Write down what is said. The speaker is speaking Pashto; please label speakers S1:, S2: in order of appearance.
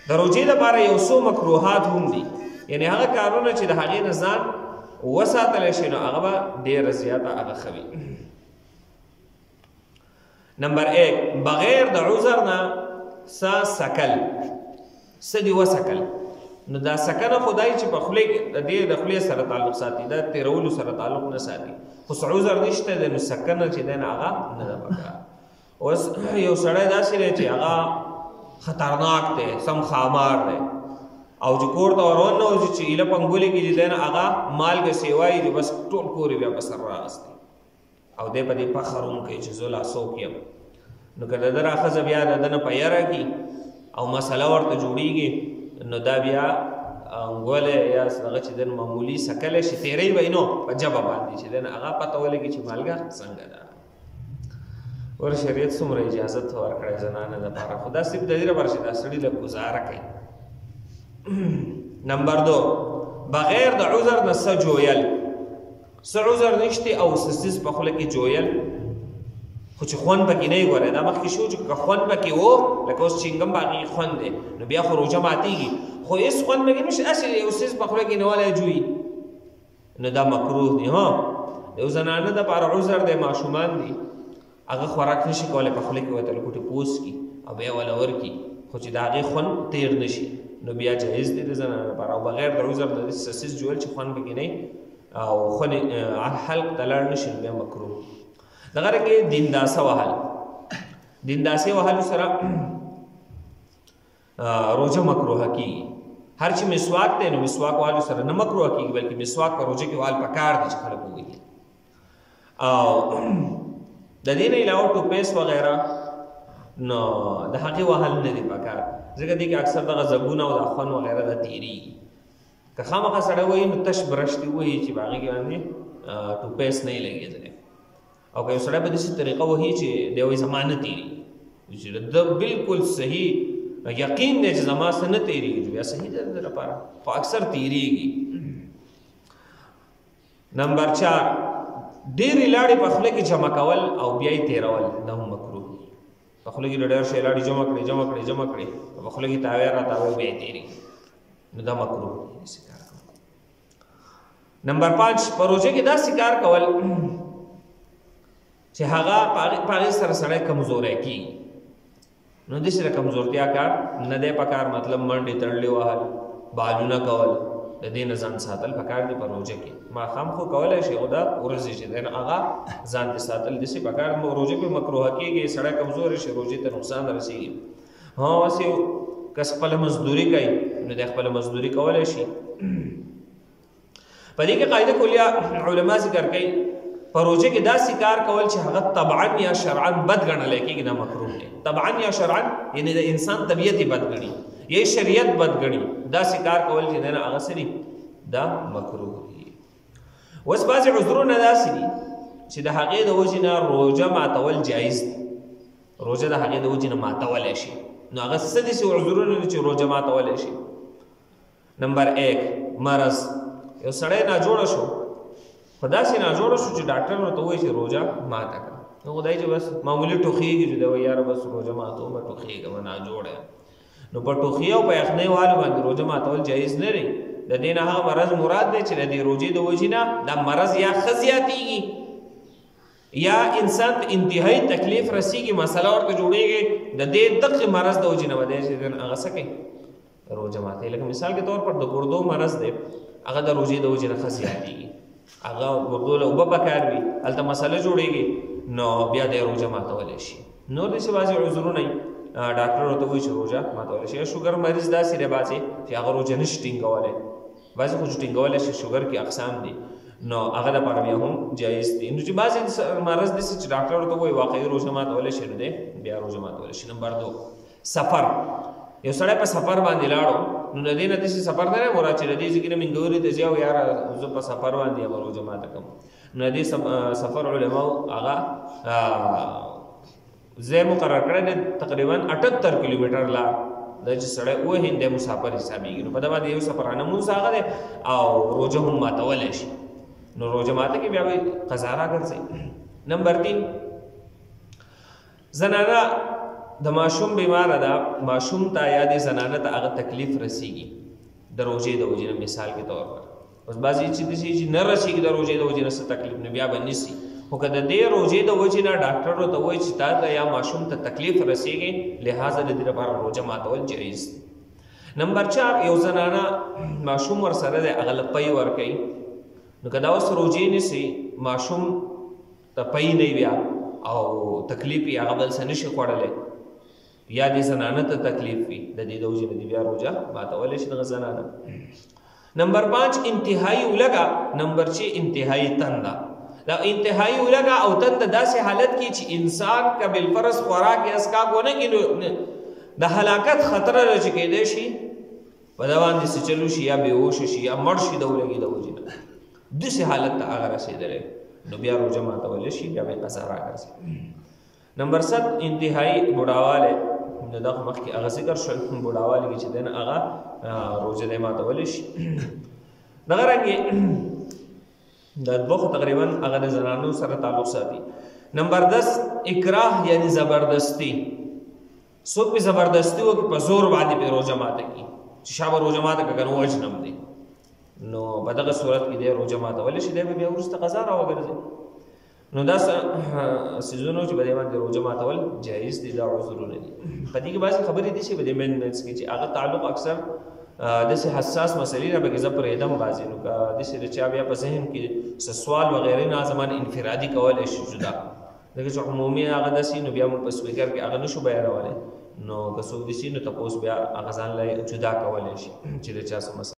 S1: د روژې دپاره یو څو مکروهات هم دي، یعنې هغه کارونه چې د هغې نه ځان وساتلی شي نو هغه به ډېره زیاته هغه ښه وي. نمبر 1 بغیر د عذر نه څه سکل، څه دي وسکل. نو دا سکنه خدای چې په خولې کې د دې د خولې سره تعلق ساتي، دا تیرولو سره تعلق نه ساتي، خو عذر نشته دی نو سکنه چې دی نه هغه نه ده پکار. اوس یو سړی داسې دی چې هغه خطرناک دی، سم خامار دی، او چې کور ته ور وننوځي چې ایله پنګولې کې چې دی نه هغه مالګه سیوایي چې بس ټول کور یې بیا په سر راغستی او دی په دې فخر هم کوي چې زه لا څوک یم. نو که د ده راښځه بیا د ده نه په یره کي او مسله ورته جوړېږي نو دا بیا انګولی یا هغه چې دی نه معمولي سکلی شي تیری به یې نو په ژبه باندې چې دی نه هغه پته ولګي چې مالګه څنګه ده. ور شریعت څومره اجازت ورکړی زنانه دپاره، خو دا صرف د دې لپاره چې دا سړي لږ ګزاره کوي. نمبر 2 بغیر د عذر نه څه جویل، څه عذر نشته او څه څیز په خوله کې جویل خو چې خوند پکې نه وي. ګوره دا مخکې شو چې که خوند پکې و لکه اوس چینګم باقي خوند دی نو بیا خو روژه ماتېږي، خو هېڅ خوند پکې نشته، هسې یو څیز په خوله کې نیولی جویي نو دا مکروه دی. ها یو زنانه دپاره عذر دی، ماشومان دي هغه خوراک نشي کولی په خوله کې ورته لکوټې پوس کي او بیا وله ورکي، خو چې د هغې خوند تیر نشي نو بیا جایز دی د زنانه لپاره. او بغیر د عذر د څه څیز جوړل چې خوند پکې نه او خوند حلق ته لاړ نشي نو بیا مکروه. دغه رنګې دینداسه وهل، دینداسې وهلو سره روژه مکروه کېږي. هر چې مسواک دی نو مسواک وهلو سره نه مکروه کېږي بلکې مسواک په روژه کې وهل پکار دی چې خلک ووهي. او د دې نه علاوه ټوپیس وغیره نو د هغې وهل نه دی پکار، ځکه دې کې اکثر دغه زبونه او د خوند وغیره د تېرېږي. که خامخا سړی ووهي نو تش برش دې ووهي چې په هغې کې باندې ټوپیس نه یې لګېدلی، او که یو سړی په داسې طریقه وهي چې دی وایي زما نه تېرېږي، چې د بالکل صحیح یقین دی چې زما څه نه تېرېږي بیا صحیح دی د ده لپاره، خو اکثر تېرېږي. نمبر 4 ډېرې لاړې په خوله کې جمع کول او بیا یې تېرول دا هم مکروه دي. په خوله کې ډېر شی لاړې جمع کړې په خوله کې تاوی را تاوی بیا یې تېرېږي نو دا مکروه دي. داسې کار کول. نمبر 5 په روژه کې داسې کار کول چې هغه په هغې سره سړی کمزوری کېږي نو داسې د کمزورتیا کار نه دی پکار. مطلب منډې تړلې وهل، بالونه کول، د دې نه ځان ساتل پکار دی په روژه کې. ماښام خو کولی شي خو دا ورځې چې دی نو هغه ځان ته ساتل داسې پکار. روژه کې مکروه کېږي، سړی کمزوری شي، روژې ته نقصان رسېږي. ها اوس یو کس خپله مزدوري کوي نو دی خپله مزدوري کولی شي. په دې کې قاعده کلیه علما ذکر کوي په روژه کې داسې کار کول چې هغه طبعا یا شرعا بد ګڼلی کېږي دا مکروه دی. طبعا یا شرعا یعنې د انسان طبیعت یې بد ګڼي یا شریعت بد ګڼي، داسې کار کول چې دی نه هغه څه دي دا مکروه دي. اوس بعضې عذرونه داسې دي چې د هغې د وجې نه روژه ماتول جایز دي، روژه د هغې د وجې نه ماتولی شي. نو هغه څه داسې عذرونه دي چې روژه ماتولی شي. نمبر 1 مرض، یو سړی ناجوړه شو، خو داسې ناجوړه شو چې ډاکټر ورته ووایي چې روژه ماته کړه، نو خدای چې بس معمولي ټوخېږي چې دی وایي یاره بس روژه ماتوم ټوخېږم ناجوړه یم. نو په ټوخي او په یخنۍ والو باندې روژه ماتول جایز نه دی. د دې نه هغه مرض مراد دی چې د دې روژې د وجې نه دا مرض یا ښه زیاتېږي یا انسان ته انتهایي تکلیف رسېږي، مسله ورته جوړېږي، د دې دقې مرض د وجې نه به دی چې هغه څه کوي روژه ماتوي. لکه مثال کے طور پر د ګردو مرض دی هغه د روژې د وجې نه ښه زیاتېږي، هغه ګردو له اوبه پکار وي هلته مسله جوړېږي نو بیا دی روژه ماتولی شي. نور داسې بعضې عذرونه وي ډاکټر ورته وایي چې روژه ماتولی شي. یا شوګر مریض داسې دی بعضې چې هغه روژه نشي ټینګولی، بعضې خو چې ټینګولی شي شوګر کې اقسام دي نو هغه دپاره بیا هم جایز دي. نو چې بعضې مرض داسې چې ډاکټر ورته وایي واقعي روژه ماتولی شي نو دی بیا روژه ماتولی شي. نمبر 2 سفر، یو سړی په سفر باندې لاړو نو د دې نه داسې سفر نه دی مراد چې د دې ځای کې نه منګوري ته ځي او یاره زه په سفر باندې یم روژه ماته کړم. نو د دې سفر علماو هغه ځای مقرر کړی دی تقریبا 78 کیلومیټر لار دا چې سړی ووهي دی مسافر حسابېږي. نو په ده باندې یو سفرانه مونځ هغه دی او روژه هم ماتولی شي نو روژه ماته کې بیا به قضا راګرځي. نمبر 3 زنانه د ماشوم بیمار ده، ماشوم ته یا د زنانه ته هغه تکلیف رسیږي د روژې د وجې نه، مثال کې طور پر اوس بعضې چې داسې چې نه رسیږي د روژې د وجې نه څه تکلیف نه، بیا به نیسي. خو که د دې روژې د وجې نه ډاکټر ورته وایي چې تا ته یا ماشوم ته تکلیف رسیږي، لہذا د دې لپاره روژه ماتول جایز دي. نمبر 4 یو زنانه ماشوم ورسره دی هغه له پی ورکوي، نو که دا اوس روژې نیسي ماشوم ته پی نه بیا او تکلیف یې هغه بل څه نشي خوړلی یا دې زنانه ته تکلیف وي، د دې د وجې نه دې بیا روژه ماتولی شي دغه زنانه. نمبر 5 انتهایی ولګه. نمبر 6 انتهایی تنده. دا انتهایی ولګه او تنده داسې حالت کې چې انسان که بالفرض خوراک یې اسکاک ونه کړي د هلاکت خطر چې کېدی شي په ده باندې څه چلو شي یا بېهوشه شي یا مړ شي د ولګي د وجې نه، داسې حالت ته هغه رسېدلی نو بیا روژه ماتولی شي، بیا به یې قضا راګرځي. نمبر 7 انتهایی بوډاوالی. نو دغه مخکې هغه ذکر شول بوډاوالي کې چې دی نه هغه روژه دی ماتولی شي. دغه رنګې د دوه تقریبا هغه د زنانو سره تعلق ساتي. نمبر 10 اکراه یعنی زبردستی. څوک پې زبردستی وکړي په زور باندې پې روژه ماته کړي چې شا به روژه ماته کړه که نو وجنم دی، نو په دغه صورت کې دی روژه ماتولی شي، دی به بیا وروسته قضا راوګرځي. نو دا څیزونه چې په دې باندې روژه ماتول جایز دي، دا عذرونه دي. په دې کې بعضې خبرې دي چې په دې منځ کې چې هغه تعلق اکثر داسې حساس مسلې نه پکې زه پرېږدم بعضې، نو که داسې د چا بیا په ذهن کې څه سوال وغیرې نه زمان انفرادي کولی شي جدا، ځکه چې عمومي هغه داسې نو بیا موږ په سپیکر کې هغه نشو بیانولی، نو که څوک داسې نو تپوس بیا هغه ځان له جدا کولی شي چې د چا څه مسله